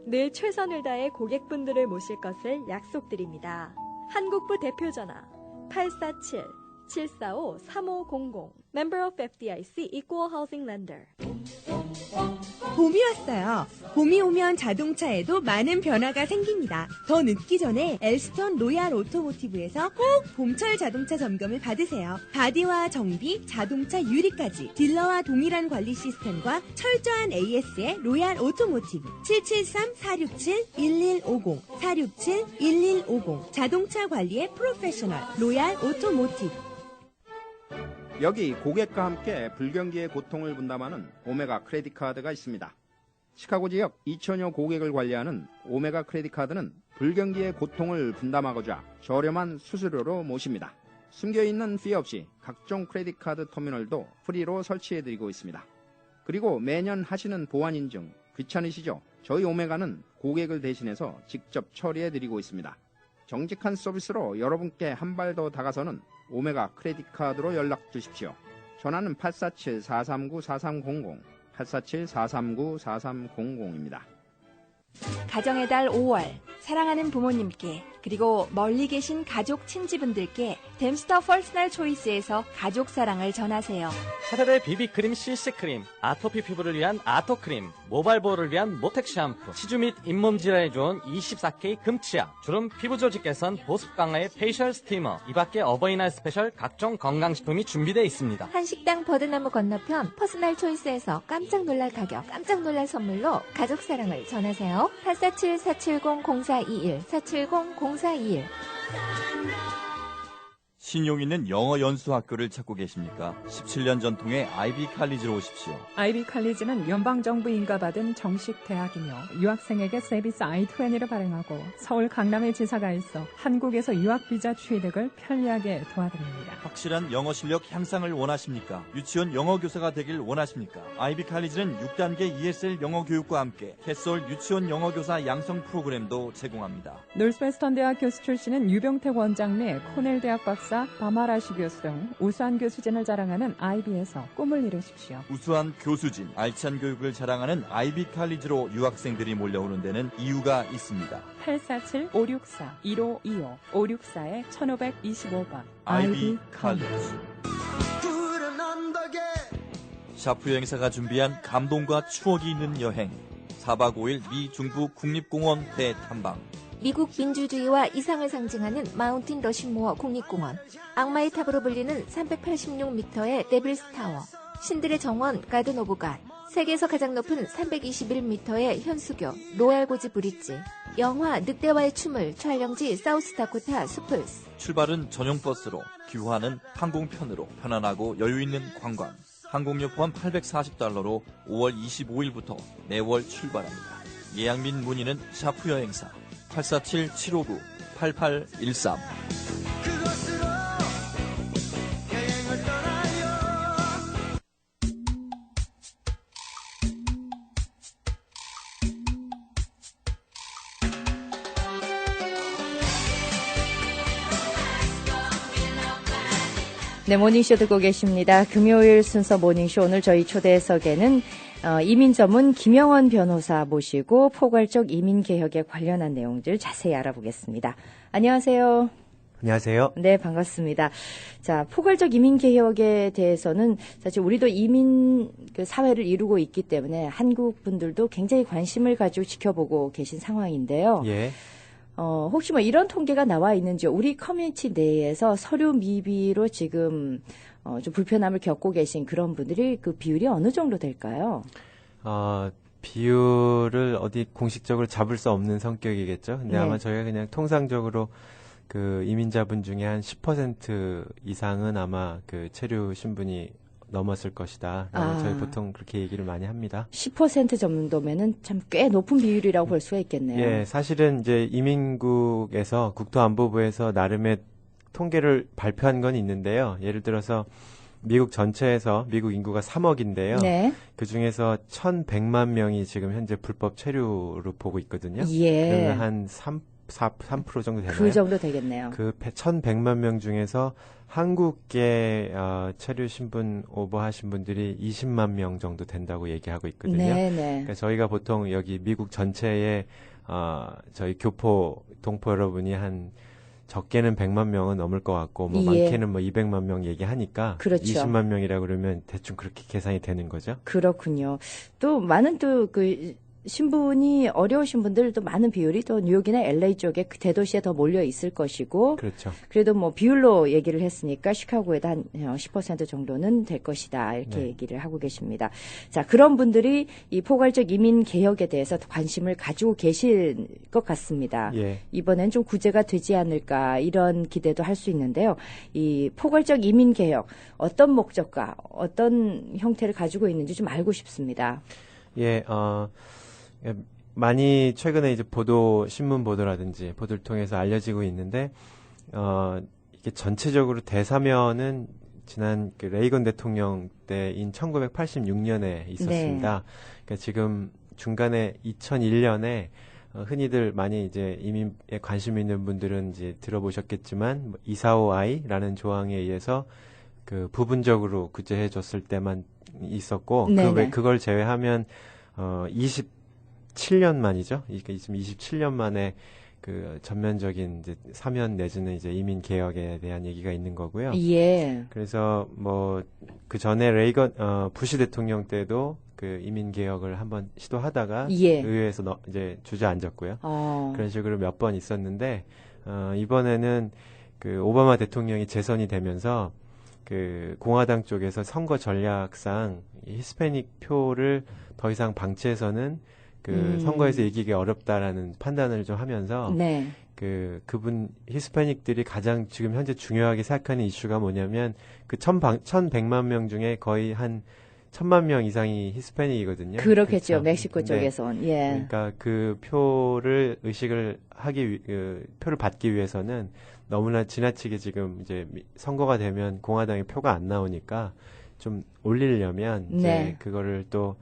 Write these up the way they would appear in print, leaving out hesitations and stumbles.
늘 최선을 다해 고객분들을 모실 것을 약속드립니다. 한국부 대표전화 847-745-3500 Member of FDIC Equal Housing Lender. 봄이 왔어요. 봄이 오면 자동차에도 많은 변화가 생깁니다. 더 늦기 전에 엘스턴 로얄 오토모티브에서 꼭 봄철 자동차 점검을 받으세요. 바디와 정비, 자동차 유리까지 딜러와 동일한 관리 시스템과 철저한 AS의 로얄 오토모티브 773-467-1150 467-1150 자동차 관리의 프로페셔널 로얄 오토모티브. 여기 고객과 함께 불경기의 고통을 분담하는 오메가 크레딧 카드가 있습니다. 시카고 지역 2천여 고객을 관리하는 오메가 크레딧 카드는 불경기의 고통을 분담하고자 저렴한 수수료로 모십니다. 숨겨있는 피 없이 각종 크레딧 카드 터미널도 프리로 설치해드리고 있습니다. 그리고 매년 하시는 보안 인증 귀찮으시죠? 저희 오메가는 고객을 대신해서 직접 처리해드리고 있습니다. 정직한 서비스로 여러분께 한 발 더 다가서는 오메가 크레딧 카드로 연락 주십시오. 전화는 847-439-4300, 847-439-4300입니다. 가정의 달 5월, 사랑하는 부모님께 그리고 멀리 계신 가족 친지분들께 댐스터 퍼스널 초이스에서 가족 사랑을 전하세요. 차세대 비비크림 CC크림, 아토피 피부를 위한 아토크림, 모발 보호를 위한 모텍 샴푸, 치주 및 잇몸 질환에 좋은 24K 금치약, 주름 피부 조직 개선 보습 강화의 페이셜 스티머, 이 밖에 어버이날 스페셜 각종 건강식품이 준비되어 있습니다. 한식당 버드나무 건너편 퍼스널 초이스에서 깜짝 놀랄 가격, 깜짝 놀랄 선물로 가족 사랑을 전하세요. 847-470-0421, 470-0421. 신용 있는 영어 연수 학교를 찾고 계십니까? 17년 전통의 아이비 칼리지로 오십시오. 아이비 칼리지는 연방정부 인가받은 정식 대학이며 유학생에게 서비스 I-20를 발행하고 서울 강남에 지사가 있어 한국에서 유학비자 취득을 편리하게 도와드립니다. 확실한 영어 실력 향상을 원하십니까? 유치원 영어 교사가 되길 원하십니까? 아이비 칼리지는 6단계 ESL 영어 교육과 함께 캐솔 유치원 영어 교사 양성 프로그램도 제공합니다. 노스웨스턴 대학 교수 출신은 유병택 원장 및 코넬 대학 박사 바마라시 교수 등 우수한 교수진을 자랑하는 아이비에서 꿈을 이루십시오. 우수한 교수진, 알찬 교육을 자랑하는 아이비 칼리지로 유학생들이 몰려오는 데는 이유가 있습니다. 847-564-1525, 564-1525번 아이비 칼리지. 샤프 여행사가 준비한 감동과 추억이 있는 여행. 4박 5일 미 중부 국립공원 대탐방. 미국 민주주의와 이상을 상징하는 마운틴 러시모어 국립공원, 악마의 탑으로 불리는 386m의 데빌스 타워, 신들의 정원 가든 오브 갓, 세계에서 가장 높은 321m의 현수교 로얄 고지 브릿지, 영화 늑대와의 춤을 촬영지 사우스다코타 수플스. 출발은 전용버스로, 귀환은 항공편으로 편안하고 여유있는 관광. 항공료 포함 $840로 5월 25일부터 매월 출발합니다. 예약 및 문의는 샤프 여행사 847-759-8813. 네, 모닝쇼 듣고 계십니다. 금요일 순서 모닝쇼, 오늘 저희 초대석에는 이민 전문 김영원 변호사 모시고 포괄적 이민 개혁에 관련한 내용들 자세히 알아보겠습니다. 안녕하세요. 안녕하세요. 네, 반갑습니다. 자, 포괄적 이민 개혁에 대해서는 사실 우리도 이민 사회를 이루고 있기 때문에 한국 분들도 굉장히 관심을 가지고 지켜보고 계신 상황인데요. 예. 혹시 뭐 이런 통계가 나와 있는지, 우리 커뮤니티 내에서 서류 미비로 지금 좀 불편함을 겪고 계신 그런 분들이 그 비율이 어느 정도 될까요? 비율을 어디 공식적으로 잡을 수 없는 성격이겠죠. 근데 네. 아마 저희가 그냥 통상적으로 그 이민자분 중에 한 10% 이상은 아마 그 체류 신분이 넘었을 것이다. 저희 보통 그렇게 얘기를 많이 합니다. 10% 정도면은 참 꽤 높은 비율이라고 볼 수가 있겠네요. 예, 사실은 이제 이민국에서 국토안보부에서 나름의 통계를 발표한 건 있는데요. 예를 들어서 미국 전체에서 미국 인구가 3억인데요. 네. 그 중에서 1,100만 명이 지금 현재 불법 체류로 보고 있거든요. 예. 그러면 한 3% 정도 되나요? 그 정도 되겠네요. 그 1,100만 명 중에서 한국계 체류 신분 오버하신 분들이 20만 명 정도 된다고 얘기하고 있거든요. 네네. 그러니까 저희가 보통 여기 미국 전체에 저희 교포 동포 여러분이 한 적게는 100만 명은 넘을 것 같고 뭐 예. 많게는 뭐 200만 명 얘기하니까 그렇죠. 20만 명이라 그러면 대충 그렇게 계산이 되는 거죠. 그렇군요. 또 많은 또 그 신분이 어려우신 분들도 많은 비율이 또 뉴욕이나 LA 쪽에 그 대도시에 더 몰려 있을 것이고 그렇죠. 그래도 뭐 비율로 얘기를 했으니까 시카고에도 한 10% 정도는 될 것이다 이렇게 네. 얘기를 하고 계십니다. 자, 그런 분들이 이 포괄적 이민 개혁에 대해서 관심을 가지고 계실 것 같습니다. 예. 이번엔 좀 구제가 되지 않을까 이런 기대도 할 수 있는데요. 이 포괄적 이민 개혁 어떤 목적과 어떤 형태를 가지고 있는지 좀 알고 싶습니다. 예, 많이 최근에 이제 신문 보도라든지 보도를 통해서 알려지고 있는데, 이게 전체적으로 대사면은 지난 그 레이건 대통령 때인 1986년에 있었습니다. 그러니까 지금 중간에 2001년에 흔히들 많이 이제 이민에 관심 있는 분들은 이제 들어보셨겠지만 245I라는 조항에 의해서 그 부분적으로 구제해 줬을 때만 있었고 그걸 제외하면 27년 만이죠. 이게 지금 27년 만에 그 전면적인 이제 사면 내지는 이제 이민 개혁에 대한 얘기가 있는 거고요. 예. 그래서 뭐 그 전에 부시 대통령 때도 그 이민 개혁을 한번 시도하다가 예. 의회에서 이제 주저앉았고요. 어. 그런 식으로 몇 번 있었는데 이번에는 그 오바마 대통령이 재선이 되면서 그 공화당 쪽에서 선거 전략상 히스패닉 표를 더 이상 방치해서는 그 선거에서 이기기 어렵다라는 판단을 좀 하면서 네. 그분 히스패닉들이 가장 지금 현재 중요하게 생각하는 이슈가 뭐냐면 그 1,100만 명 중에 거의 한 1,000만 명 이상이 히스패닉이거든요. 그렇겠죠. 그렇죠? 멕시코 네. 쪽에선. 예. 그러니까 그 표를 표를 받기 위해서는 너무나 지나치게 지금 이제 선거가 되면 공화당의 표가 안 나오니까 좀 올리려면 네. 이제 그거를 또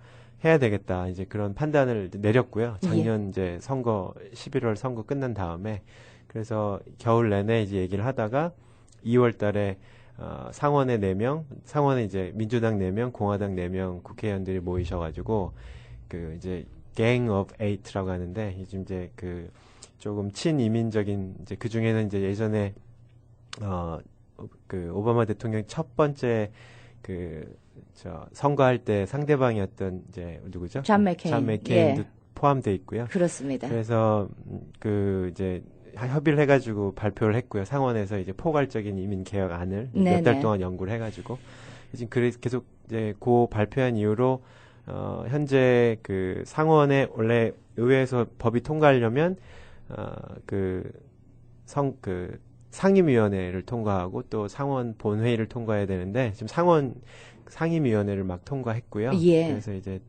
해야 되겠다. 이제 그런 판단을 내렸고요. 작년 이제 11월 선거 끝난 다음에 그래서 겨울 내내 이제 얘기를 하다가 2월 달에 상원에 4명, 상원에 이제 민주당 4명, 공화당 4명 국회의원들이 모이셔가지고 그 이제 Gang of Eight라고 하는데 요즘 이제 그 조금 친이민적인 이제 그 중에는 이제 예전에 그 오바마 대통령 첫 번째 선거할 때 상대방이었던 이제 누구죠? 존 맥케인. 맥케인도 포함되어 있고요. 그렇습니다. 그래서 그 이제 협의를 해가지고 발표를 했고요. 상원에서 이제 포괄적인 이민 개혁안을 몇 달 동안 연구를 해가지고 지금 그래서 계속 이제 그 발표한 이후로 현재 그 상원에 원래 의회에서 법이 통과하려면 상임위원회를 통과하고 또 상원 본회의를 통과해야 되는데 지금 상임위원회를 막 통과했고요. 예. 그래서 이제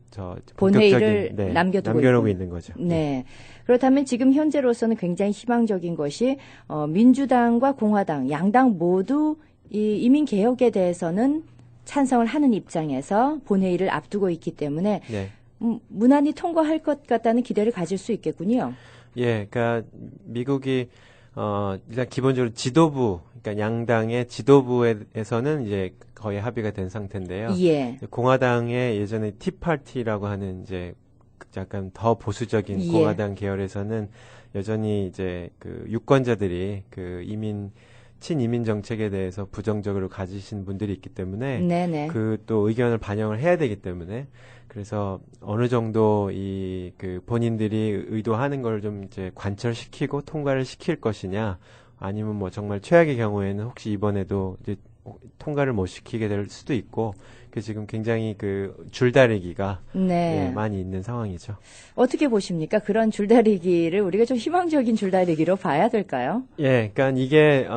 본회의를 본격적인 남겨두고 있는 거죠. 네. 그렇다면 지금 현재로서는 굉장히 희망적인 것이 민주당과 공화당 양당 모두 이 이민 개혁에 대해서는 찬성을 하는 입장에서 본회의를 앞두고 있기 때문에 네. 무난히 통과할 것 같다는 기대를 가질 수 있겠군요. 예, 그러니까 미국이 일단 기본적으로 지도부, 그러니까 양당의 지도부에서는 이제 거의 합의가 된 상태인데요. 예. 공화당의 예전에 티파티라고 하는 이제 약간 더 보수적인 예. 공화당 계열에서는 여전히 이제 그 유권자들이 그 친이민 정책에 대해서 부정적으로 가지신 분들이 있기 때문에 네네. 그 또 의견을 반영을 해야 되기 때문에 그래서 어느 정도 그 본인들이 의도하는 걸 좀 이제 관철시키고 통과를 시킬 것이냐 아니면 뭐 정말 최악의 경우에는 혹시 이번에도 이제 통과를 못 시키게 될 수도 있고 그 지금 굉장히 그 줄다리기가 네. 많이 있는 상황이죠. 어떻게 보십니까? 그런 줄다리기를 우리가 좀 희망적인 줄다리기로 봐야 될까요? 예, 그러니까 이게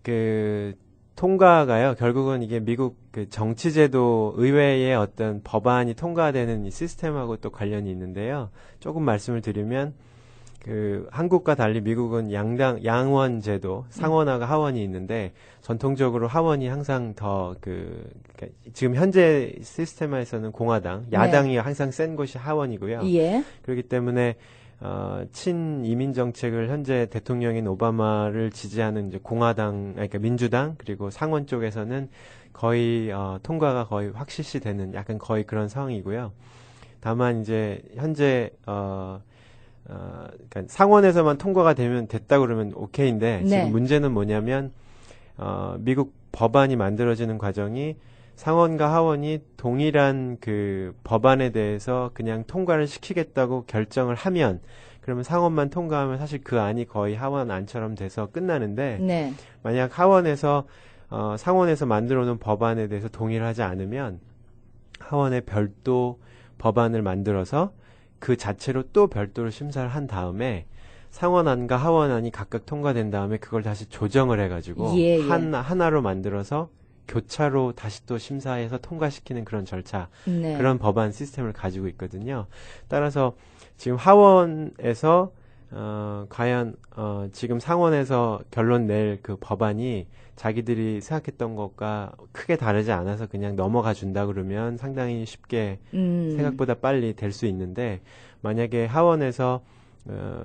그 통과가요. 결국은 이게 미국 그 정치제도 의회의 어떤 법안이 통과되는 이 시스템하고 또 관련이 있는데요. 조금 말씀을 드리면 그 한국과 달리 미국은 양원 제도, 상원하고 하원이 있는데 전통적으로 하원이 항상 더 그러니까 지금 현재 시스템에서는 공화당, 야당이 항상 센 곳이 하원이고요. 예. 그렇기 때문에 친이민 정책을 현재 대통령인 오바마를 지지하는 이제 공화당, 그러니까 민주당 그리고 상원 쪽에서는 거의 통과가 거의 확실시 되는 약간 거의 그런 상황이고요. 다만 이제 현재 그러니까 상원에서만 통과가 되면 됐다 그러면 오케이인데 네. 지금 문제는 뭐냐면 미국 법안이 만들어지는 과정이 상원과 하원이 동일한 그 법안에 대해서 그냥 통과를 시키겠다고 결정을 하면 그러면 상원만 통과하면 사실 그 안이 거의 하원 안처럼 돼서 끝나는데 네. 만약 하원에서 상원에서 만들어 놓은 법안에 대해서 동의를 하지 않으면 하원에 별도 법안을 만들어서 그 자체로 또 별도로 심사를 한 다음에 상원안과 하원안이 각각 통과된 다음에 그걸 다시 조정을 해가지고 예. 하나로 만들어서 교차로 다시 또 심사해서 통과시키는 그런 절차, 네. 그런 법안 시스템을 가지고 있거든요. 따라서 지금 하원에서 과연 지금 상원에서 결론 낼 그 법안이 자기들이 생각했던 것과 크게 다르지 않아서 그냥 넘어가 준다 그러면 상당히 쉽게 생각보다 빨리 될 수 있는데 만약에 하원에서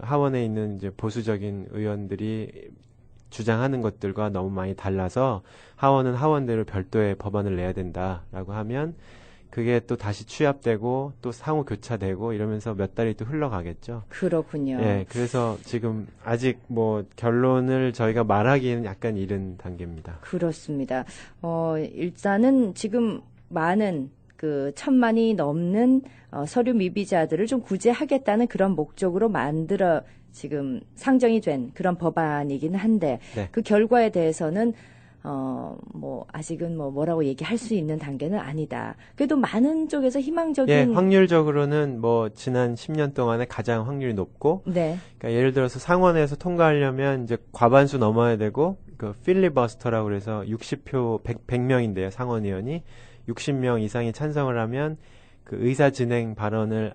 하원에 있는 이제 보수적인 의원들이 주장하는 것들과 너무 많이 달라서 하원은 하원대로 별도의 법안을 내야 된다라고 하면 그게 또 다시 취합되고 또 상호 교차되고 이러면서 몇 달이 또 흘러가겠죠. 그렇군요. 예, 그래서 지금 아직 뭐 결론을 저희가 말하기에는 약간 이른 단계입니다. 그렇습니다. 일단은 지금 많은 그 1,000만이 넘는 서류 미비자들을 좀 구제하겠다는 그런 목적으로 만들어 지금 상정이 된 그런 법안이긴 한데 네. 그 결과에 대해서는 아직은 뭐라고 얘기할 수 있는 단계는 아니다. 그래도 많은 쪽에서 희망적인 예, 확률적으로는 뭐 지난 10년 동안에 가장 확률이 높고 네. 그러니까 예를 들어서 상원에서 통과하려면 이제 과반수 넘어야 되고 그 필리버스터라고 그래서 60표 100명인데요. 상원 의원이 60명 이상이 찬성을 하면 그 의사 진행 발언을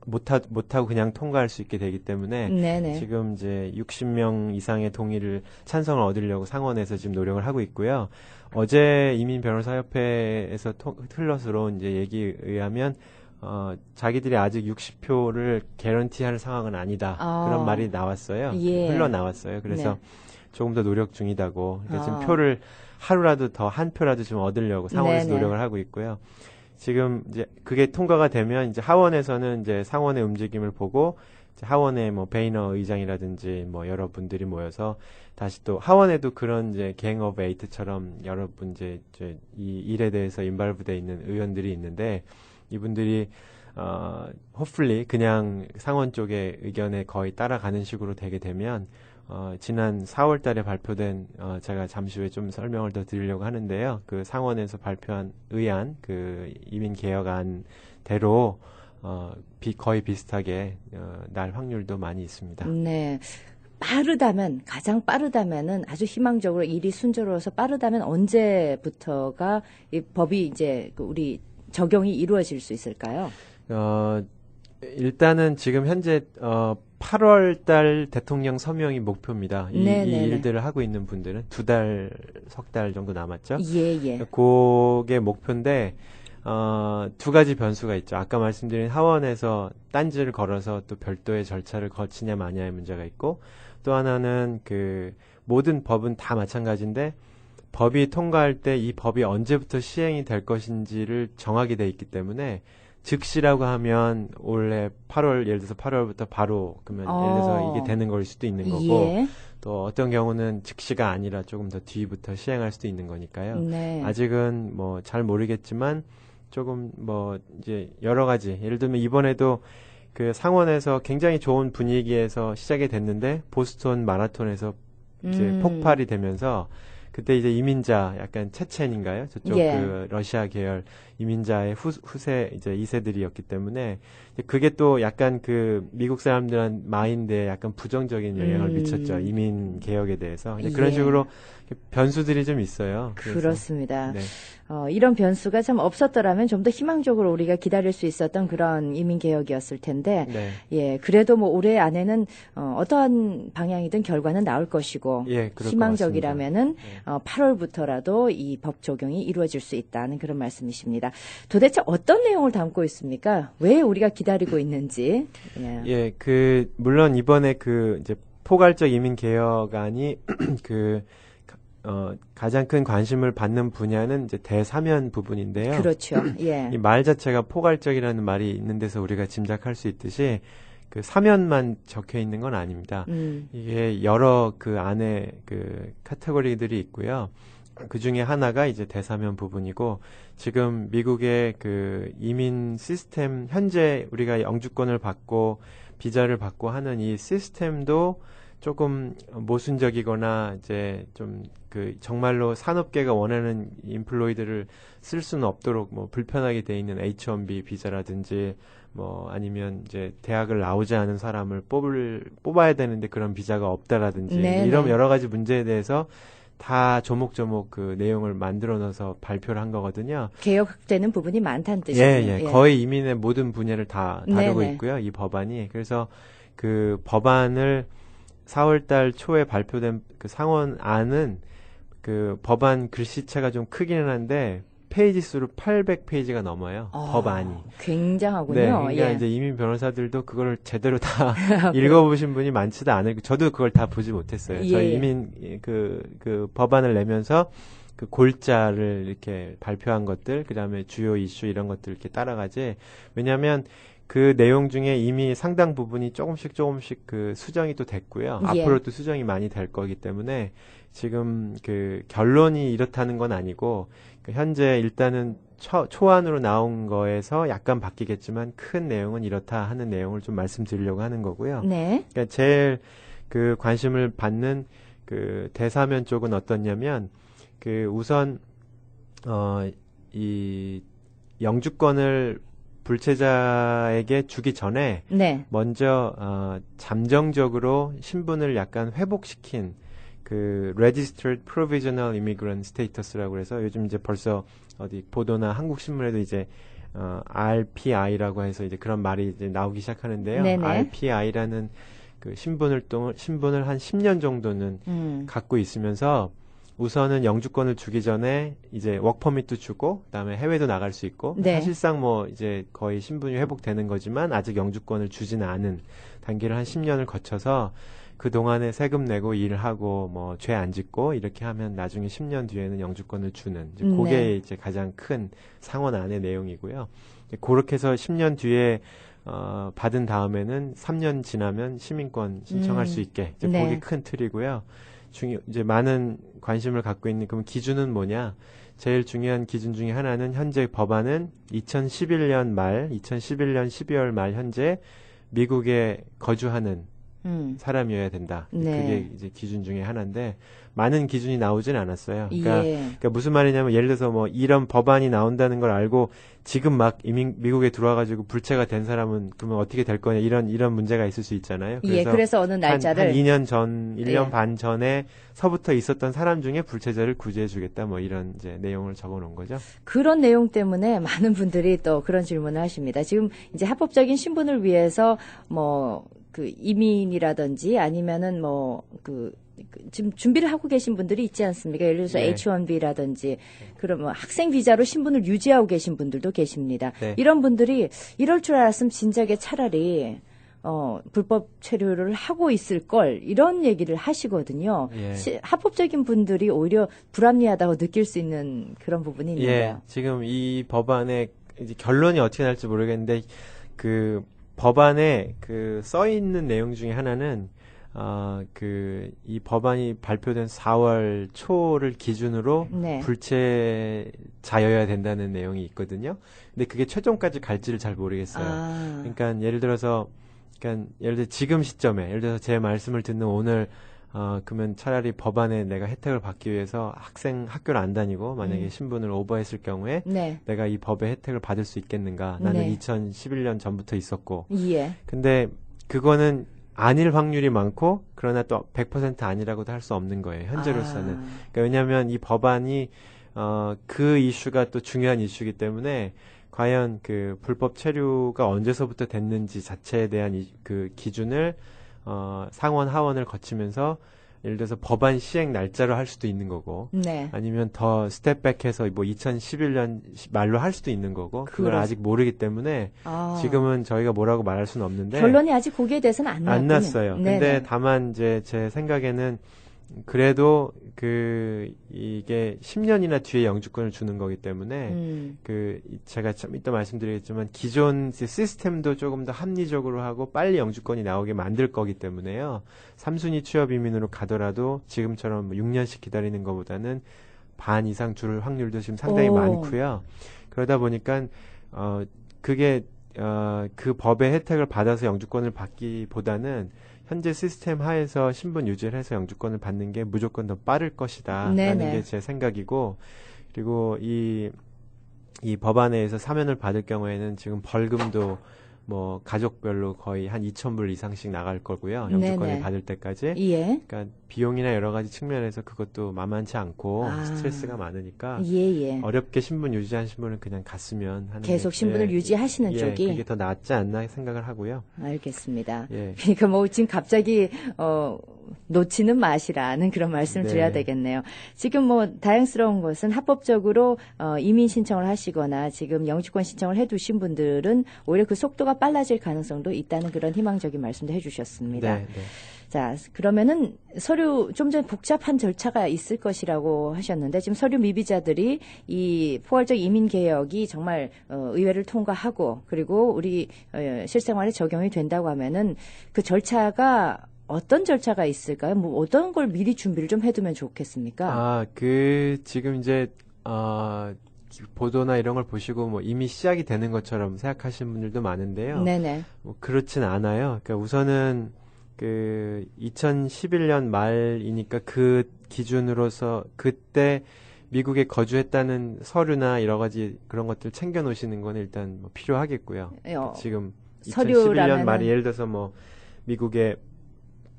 못하고 그냥 통과할 수 있게 되기 때문에 네네. 지금 이제 60명 이상의 동의를 찬성을 얻으려고 상원에서 지금 노력을 하고 있고요. 어제 이민 변호사 협회에서 흘러들어온 이제 얘기에 의하면 자기들이 아직 60표를 개런티할 상황은 아니다. 그런 말이 나왔어요. 예. 흘러나왔어요. 그래서 네. 조금 더 노력 중이다고. 그러니까 지금 아. 표를 하루라도 더 한 표라도 좀 얻으려고 상원에서 네네. 노력을 하고 있고요. 지금 이제 그게 통과가 되면 이제 하원에서는 이제 상원의 움직임을 보고 이제 하원의 뭐 베이너 의장이라든지 뭐 여러분들이 모여서 다시 또 하원에도 그런 이제 갱 오브 에이트처럼 여러분 이제 이 일에 대해서 인발부돼 있는 의원들이 있는데 이분들이 hopefully 그냥 상원 쪽의 의견에 거의 따라가는 식으로 되게 되면 지난 4월 달에 발표된 제가 잠시 후에 좀 설명을 더 드리려고 하는데요. 그 상원에서 발표한 의안, 그 이민 개혁안대로 거의 비슷하게 날 확률도 많이 있습니다. 네. 가장 빠르다면은 아주 희망적으로 일이 순조로워서 빠르다면 언제부터가 이 법이 이제 우리 적용이 이루어질 수 있을까요? 일단은 지금 현재 8월 달 대통령 서명이 목표입니다. 이 일들을 하고 있는 분들은 석 달 정도 남았죠. 예. 그게 목표인데 두 가지 변수가 있죠. 아까 말씀드린 하원에서 딴지를 걸어서 또 별도의 절차를 거치냐 마냐의 문제가 있고 또 하나는 그 모든 법은 다 마찬가지인데 법이 통과할 때 이 법이 언제부터 시행이 될 것인지를 정하게 돼 있기 때문에 즉시라고 하면 올해 8월 예를 들어서 8월부터 바로 그러면 예를 들어서 이게 되는 걸 수도 있는 거고 예. 또 어떤 경우는 즉시가 아니라 조금 더 뒤부터 시행할 수도 있는 거니까요. 네. 아직은 뭐 잘 모르겠지만 조금 뭐 이제 여러 가지 예를 들면 이번에도 그 상원에서 굉장히 좋은 분위기에서 시작이 됐는데 보스턴 마라톤에서 이제 폭발이 되면서 그때 이제 이민자 약간 체첸인가요? 저쪽 예. 그 러시아 계열 이민자의 후세 이제 2세들이었기 때문에 그게 또 약간 그 미국 사람들한 마인드에 약간 부정적인 영향을 미쳤죠. 이민 개혁에 대해서. 그런 예. 식으로 변수들이 좀 있어요. 그래서. 그렇습니다. 네. 이런 변수가 참 없었더라면 좀 더 희망적으로 우리가 기다릴 수 있었던 그런 이민 개혁이었을 텐데, 네. 예, 그래도 뭐 올해 안에는 어떠한 방향이든 결과는 나올 것이고, 예, 그럴 것 희망적이라면은 같습니다. 8월부터라도 이 법 적용이 이루어질 수 있다는 그런 말씀이십니다. 도대체 어떤 내용을 담고 있습니까? 왜 우리가 기다리고 있는지. 예. 예, 물론 이번에 이제 포괄적 이민 개혁안이 가장 큰 관심을 받는 분야는 이제 대사면 부분인데요. 그렇죠. 예. 이 말 자체가 포괄적이라는 말이 있는 데서 우리가 짐작할 수 있듯이 사면만 적혀 있는 건 아닙니다. 이게 여러 안에 카테고리들이 있고요. 그 중에 하나가 이제 대사면 부분이고, 지금 미국의 이민 시스템, 현재 우리가 영주권을 받고 비자를 받고 하는 이 시스템도 조금 모순적이거나 이제 좀 정말로 산업계가 원하는 인플로이드를 쓸 수는 없도록 불편하게 돼 있는 H-1B 비자라든지 아니면 이제 대학을 나오지 않은 사람을 뽑아야 되는데 그런 비자가 없다라든지 이런 여러 가지 문제에 대해서 다 조목조목 내용을 만들어 넣어서 발표를 한 거거든요. 개혁되는 부분이 많다는 뜻이에요. 예. 거의 이민의 모든 분야를 다 다루고 있고요. 이 법안이. 그래서 법안을 4월달 초에 발표된 상원안은 법안 글씨체가 좀 크기는 한데 페이지 수로 800페이지가 넘어요. 법안이. 굉장하군요. 네, 그러니까 이제 이민 변호사들도 그걸 제대로 다 읽어보신 분이 많지도 않을, 저도 그걸 다 보지 못했어요. 예. 저희 이민 법안을 내면서 골자를 이렇게 발표한 것들, 그 다음에 주요 이슈 이런 것들 이렇게 따라가지. 왜냐하면 그 내용 중에 이미 상당 부분이 조금씩 수정이 또 됐고요. 예. 앞으로 또 수정이 많이 될 거기 때문에 지금 결론이 이렇다는 건 아니고, 현재 일단은 초안으로 나온 거에서 약간 바뀌겠지만 큰 내용은 이렇다 하는 내용을 좀 말씀드리려고 하는 거고요. 네. 그러니까 제일 관심을 받는 대사면 쪽은 어떻냐면, 우선 이 영주권을 불체자에게 주기 전에 먼저 잠정적으로 신분을 약간 회복시킨 Registered Provisional Immigrant Status라고 해서 요즘 이제 벌써 어디 보도나 한국 신문에도 이제 RPI라고 해서 이제 그런 말이 이제 나오기 시작하는데요. 네네. RPI라는 신분을 한 10년 정도는 갖고 있으면서 우선은 영주권을 주기 전에 이제 워크퍼밋도 주고 그다음에 해외도 나갈 수 있고 사실상 이제 거의 신분이 회복되는 거지만 아직 영주권을 주지는 않은 단계를 한 10년을 거쳐서 그 동안에 세금 내고 일하고 죄 안 짓고 이렇게 하면 나중에 10년 뒤에는 영주권을 주는 이제 그게 이제 가장 큰 상원안의 내용이고요. 그렇게 해서 10년 뒤에 받은 다음에는 3년 지나면 시민권 신청할 수 있게 이제 그게 큰 틀이고요. 이제 많은 관심을 갖고 있는 그럼 기준은 뭐냐? 제일 중요한 기준 중에 하나는 현재 법안은 2011년 12월 말 현재 미국에 거주하는 사람이어야 된다. 그게 이제 기준 중에 하나인데 많은 기준이 나오진 않았어요. 그러니까 무슨 말이냐면 예를 들어서 이런 법안이 나온다는 걸 알고 지금 막 미국에 들어와가지고 불체가 된 사람은 그러면 어떻게 될 거냐 이런 문제가 있을 수 있잖아요. 그래서 어느 날짜를 한 2년 전, 1년 반 전에 서부터 있었던 사람 중에 불체자를 구제해주겠다 이런 이제 내용을 적어놓은 거죠. 그런 내용 때문에 많은 분들이 또 그런 질문을 하십니다. 지금 이제 합법적인 신분을 위해서 이민이라든지 아니면은 지금 준비를 하고 계신 분들이 있지 않습니까? 예를 들어서 H-1B라든지 그럼 학생 비자로 신분을 유지하고 계신 분들도 계십니다. 이런 분들이 이럴 줄 알았으면 진작에 차라리 불법 체류를 하고 있을 걸 이런 얘기를 하시거든요. 합법적인 분들이 오히려 불합리하다고 느낄 수 있는 그런 부분이 있는데요. 지금 이 법안의 이제 결론이 어떻게 날지 모르겠는데 법안에 써 있는 내용 중에 하나는 이 법안이 발표된 4월 초를 기준으로 불체자여야 된다는 내용이 있거든요. 근데 그게 최종까지 갈지를 잘 모르겠어요. 그러니까 예를 들어서 지금 시점에 예를 들어서 제 말씀을 듣는 오늘 그러면 차라리 법안에 내가 혜택을 받기 위해서 학교를 안 다니고 만약에 신분을 오버했을 경우에 내가 이 법의 혜택을 받을 수 있겠는가? 나는 2011년 전부터 있었고. 근데 그거는 아닐 확률이 많고 그러나 또 100% 아니라고도 할 수 없는 거예요. 현재로서는. 그러니까 왜냐하면 이 법안이 그 이슈가 또 중요한 이슈이기 때문에 과연 불법 체류가 언제서부터 됐는지 자체에 대한 그 기준을 상원 하원을 거치면서 예를 들어서 법안 시행 날짜로 할 수도 있는 거고 네. 아니면 더 스텝백해서 뭐 2011년 말로 할 수도 있는 거고 그걸 아직 모르기 때문에 지금은 저희가 뭐라고 말할 수는 없는데 결론이 아직 거기에 대해서는 안 났어요. 네네. 근데 다만 이제 제 생각에는 그래도 이게 10년이나 뒤에 영주권을 주는 거기 때문에 제가 좀 이따 말씀드리겠지만 기존 시스템도 조금 더 합리적으로 하고 빨리 영주권이 나오게 만들 거기 때문에요. 3순위 취업 이민으로 가더라도 지금처럼 6년씩 기다리는 것보다는 반 이상 줄 확률도 지금 상당히 많고요. 그러다 보니까 그게 그 법의 혜택을 받아서 영주권을 받기보다는 현재 시스템 하에서 신분 유지를 해서 영주권을 받는 게 무조건 더 빠를 것이다 라는 게 제 생각이고 그리고 이 법안에서 사면을 받을 경우에는 지금 벌금도 뭐 가족별로 거의 한 2,000불 이상씩 나갈 거고요. 영주권을 받을 때까지. 예. 그러니까 비용이나 여러 가지 측면에서 그것도 만만치 않고 스트레스가 많으니까 어렵게 신분 유지하신 분은 그냥 갔으면 하는 계속 신분을 유지하시는 쪽이 그게 더 낫지 않나 생각을 하고요. 알겠습니다. 그러니까 뭐 지금 갑자기 놓치는 맛이라는 그런 말씀을 드려야 되겠네요. 지금 뭐 다행스러운 것은 합법적으로 이민 신청을 하시거나 지금 영주권 신청을 해두신 분들은 오히려 그 속도가 빨라질 가능성도 있다는 그런 희망적인 말씀도 해주셨습니다. 자, 그러면은 서류 좀 전에 복잡한 절차가 있을 것이라고 하셨는데 지금 서류 미비자들이 이 포괄적 이민 개혁이 정말 의회를 통과하고 그리고 우리 실생활에 적용이 된다고 하면은 그 절차가 어떤 절차가 있을까요? 뭐 어떤 걸 미리 준비를 좀 해두면 좋겠습니까? 지금 이제 보도나 이런 걸 보시고 뭐 이미 시작이 되는 것처럼 생각하시는 분들도 많은데요. 네네. 뭐 그렇진 않아요. 그러니까 우선은 2011년 말이니까 그 기준으로서 그때 미국에 거주했다는 서류나 여러 가지 그런 것들 챙겨 놓으시는 건 일단 뭐 필요하겠고요. 지금 2011년 말이 예를 들어서 뭐 미국에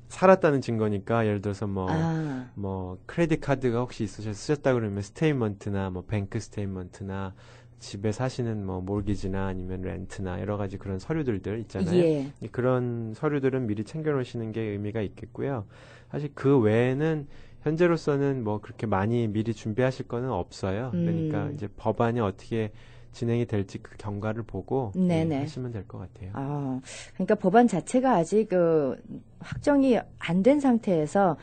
살았다는 증거니까 예를 들어서 뭐 크레딧 카드가 혹시 쓰셨다 그러면 스테이먼트나 뭐 뱅크 스테이먼트나 집에 사시는 뭐 몰기지나 아니면 렌트나 여러 가지 그런 서류들들 있잖아요. 그런 서류들은 미리 챙겨 놓으시는 게 의미가 있겠고요. 사실 그 외에는 현재로서는 뭐 그렇게 많이 미리 준비하실 거는 없어요. 그러니까 이제 법안이 어떻게 진행이 될지 그 경과를 보고 하시면 될 것 같아요. 그러니까 법안 자체가 아직 확정이 안 된 상태에서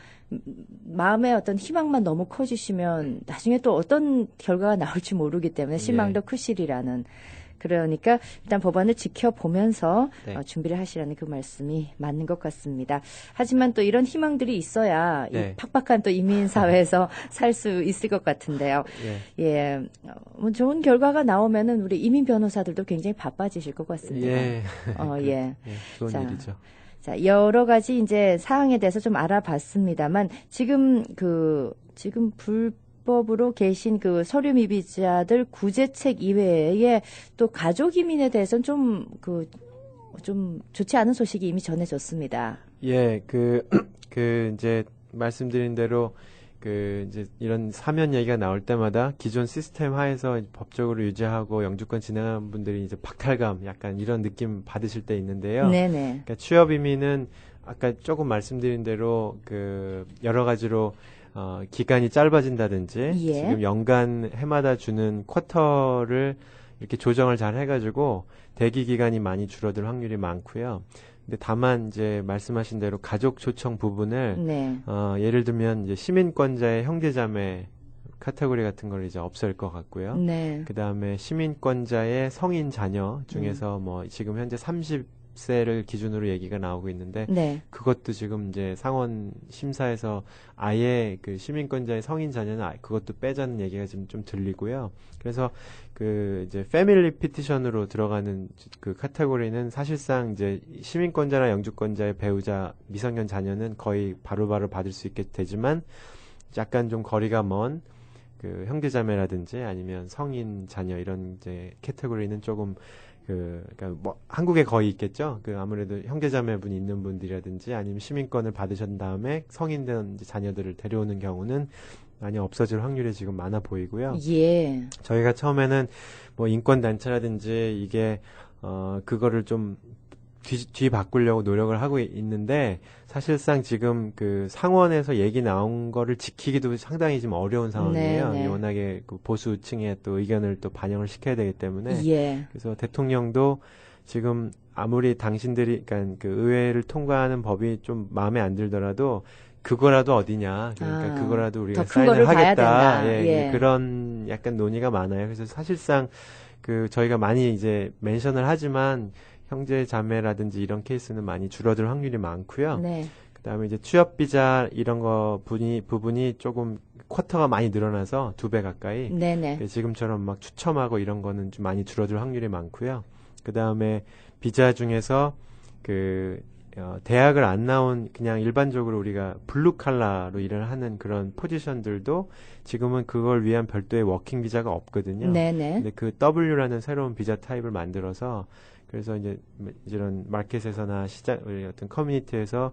마음의 어떤 희망만 너무 커지시면 나중에 또 어떤 결과가 나올지 모르기 때문에 실망도 크시리라는 그러니까 일단 법안을 지켜보면서 준비를 하시라는 그 말씀이 맞는 것 같습니다. 하지만 또 이런 희망들이 있어야 이 팍팍한 또 이민 사회에서 살 수 있을 것 같은데요. 뭐 좋은 결과가 나오면은 우리 이민 변호사들도 굉장히 바빠지실 것 같습니다. 좋은 일이죠. 자, 여러 가지 이제 사항에 대해서 좀 알아봤습니다만 지금 불법으로 계신 그 서류 미비자들 구제책 이외에 또 가족 이민에 대해서는 좀 좋지 않은 소식이 이미 전해졌습니다. 이제 말씀드린 대로 이제 이런 사면 얘기가 나올 때마다 기존 시스템 하에서 법적으로 유지하고 영주권 진행한 분들이 이제 박탈감 약간 이런 느낌 받으실 때 있는데요. 그러니까 취업 이민은 아까 조금 말씀드린 대로 여러 가지로 기간이 짧아진다든지 지금 연간 해마다 주는 쿼터를 이렇게 조정을 잘 해가지고 대기 기간이 많이 줄어들 확률이 많고요. 근데 다만 이제 말씀하신 대로 가족 초청 부분을 예를 들면 이제 시민권자의 형제자매 카테고리 같은 걸 이제 없앨 것 같고요. 그 다음에 시민권자의 성인 자녀 중에서 뭐 지금 현재 30세를 기준으로 얘기가 나오고 있는데 그것도 지금 이제 상원 심사에서 아예 그 시민권자의 성인 자녀는 그것도 빼자는 얘기가 지금 좀 들리고요. 그래서 이제 패밀리 피티션으로 들어가는 그 카테고리는 사실상 이제 시민권자나 영주권자의 배우자 미성년 자녀는 거의 바로바로 받을 수 있게 되지만 약간 좀 거리가 먼 그 형제자매라든지 아니면 성인 자녀 이런 이제 카테고리는 조금 그러니까 뭐 한국에 거의 있겠죠. 아무래도 형제자매분이 있는 분들이라든지 아니면 시민권을 받으신 다음에 성인된 자녀들을 데려오는 경우는 많이 없어질 확률이 지금 많아 보이고요. 저희가 처음에는 뭐 인권 단체라든지 이게 그거를 좀 뒤 바꾸려고 노력을 하고 있는데 사실상 지금 그 상원에서 얘기 나온 거를 지키기도 상당히 좀 어려운 상황이에요. 네, 네. 워낙에 그 보수층의 또 의견을 또 반영을 시켜야 되기 때문에 예. 그래서 대통령도 지금 아무리 당신들이 그러니까 그 의회를 통과하는 법이 좀 마음에 안 들더라도 그거라도 어디냐. 그러니까 그거라도 우리가 더 큰 거를 사인을 봐야 하겠다. 된다. 예, 예. 그런 약간 논의가 많아요. 그래서 사실상 그 저희가 많이 이제 멘션을 하지만 형제 자매라든지 이런 케이스는 많이 줄어들 확률이 많고요. 네. 그다음에 이제 취업 비자 이런 거 부분이 조금 쿼터가 많이 늘어나서 2배 가까이 네네. 지금처럼 막 추첨하고 이런 거는 좀 많이 줄어들 확률이 많고요. 그다음에 비자 중에서 대학을 안 나온 그냥 일반적으로 우리가 블루 칼라로 일을 하는 그런 포지션들도 지금은 그걸 위한 별도의 워킹 비자가 없거든요. 네네. 근데 그 W라는 새로운 비자 타입을 만들어서 그래서 이제 이런 마켓에서나 어떤 커뮤니티에서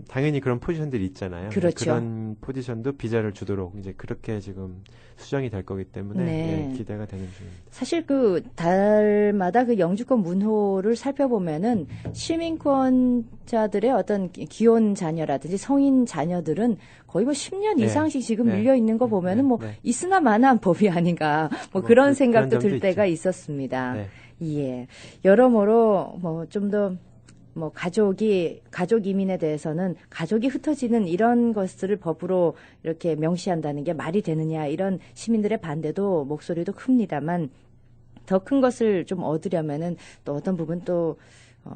당연히 그런 포지션들이 있잖아요. 그렇죠. 그런 포지션도 비자를 주도록 이제 그렇게 지금 수정이 될 거기 때문에 네. 예, 기대가 되는 중입니다. 사실 그 달마다 그 영주권 문호를 살펴보면은 시민권자들의 어떤 기혼 자녀라든지 성인 자녀들은 거의 뭐 10년 네. 이상씩 지금 네. 밀려 있는 거 보면은 뭐 네. 있으나 마나한 법이 아닌가 뭐 뭐 그런 그런 생각도 점도 들 때가 있죠. 있었습니다. 네. 예. 여러모로 뭐 좀 더 가족 이민에 대해서는 가족이 흩어지는 이런 것들을 법으로 이렇게 명시한다는 게 말이 되느냐 이런 시민들의 반대도 목소리도 큽니다만 더 큰 것을 좀 얻으려면은 또 어떤 부분 또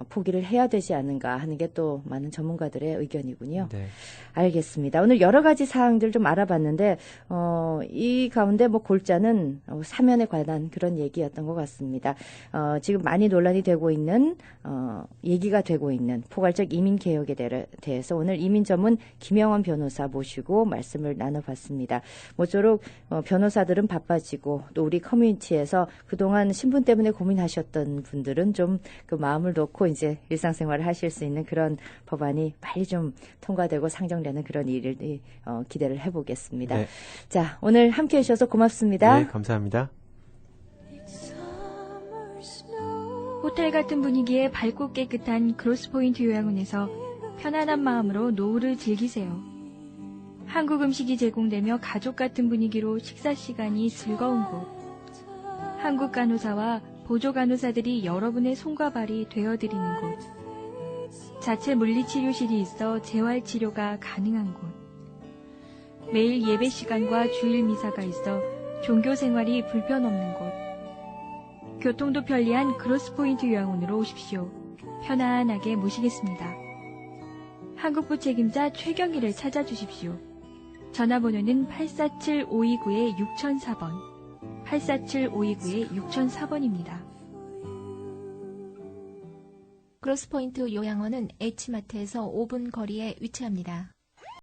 포기를 해야 되지 않는가 하는 게 또 많은 전문가들의 의견이군요. 네. 알겠습니다. 오늘 여러 가지 사항들 좀 알아봤는데 이 가운데 뭐 골자는 사면에 관한 그런 얘기였던 것 같습니다. 지금 많이 논란이 되고 있는 얘기가 되고 있는 포괄적 이민 개혁에 대해서 오늘 이민 전문 김영원 변호사 모시고 말씀을 나눠봤습니다. 모쪼록 변호사들은 바빠지고 또 우리 커뮤니티에서 그동안 신분 때문에 고민하셨던 분들은 좀 그 마음을 놓고 이제 일상생활을 하실 수 있는 그런 법안이 빨리 좀 통과되고 상정되는 그런 일을 기대를 해보겠습니다. 네. 자, 오늘 함께해 주셔서 고맙습니다. 네, 감사합니다. 호텔 같은 분위기의 밝고 깨끗한 크로스포인트 요양원에서 편안한 마음으로 노후를 즐기세요. 한국 음식이 제공되며 가족 같은 분위기로 식사 시간이 즐거운 곳. 한국 간호사와 보조 간호사들이 여러분의 손과 발이 되어드리는 곳. 자체 물리치료실이 있어 재활치료가 가능한 곳. 매일 예배 시간과 주일 미사가 있어 종교 생활이 불편 없는 곳. 교통도 편리한 크로스포인트 요양원으로 오십시오. 편안하게 모시겠습니다. 한국부 책임자 최경희를 찾아주십시오. 전화번호는 847-529-6004번. 847-529-6004번입니다. 크로스포인트 요양원은 H마트에서 5분 거리에 위치합니다.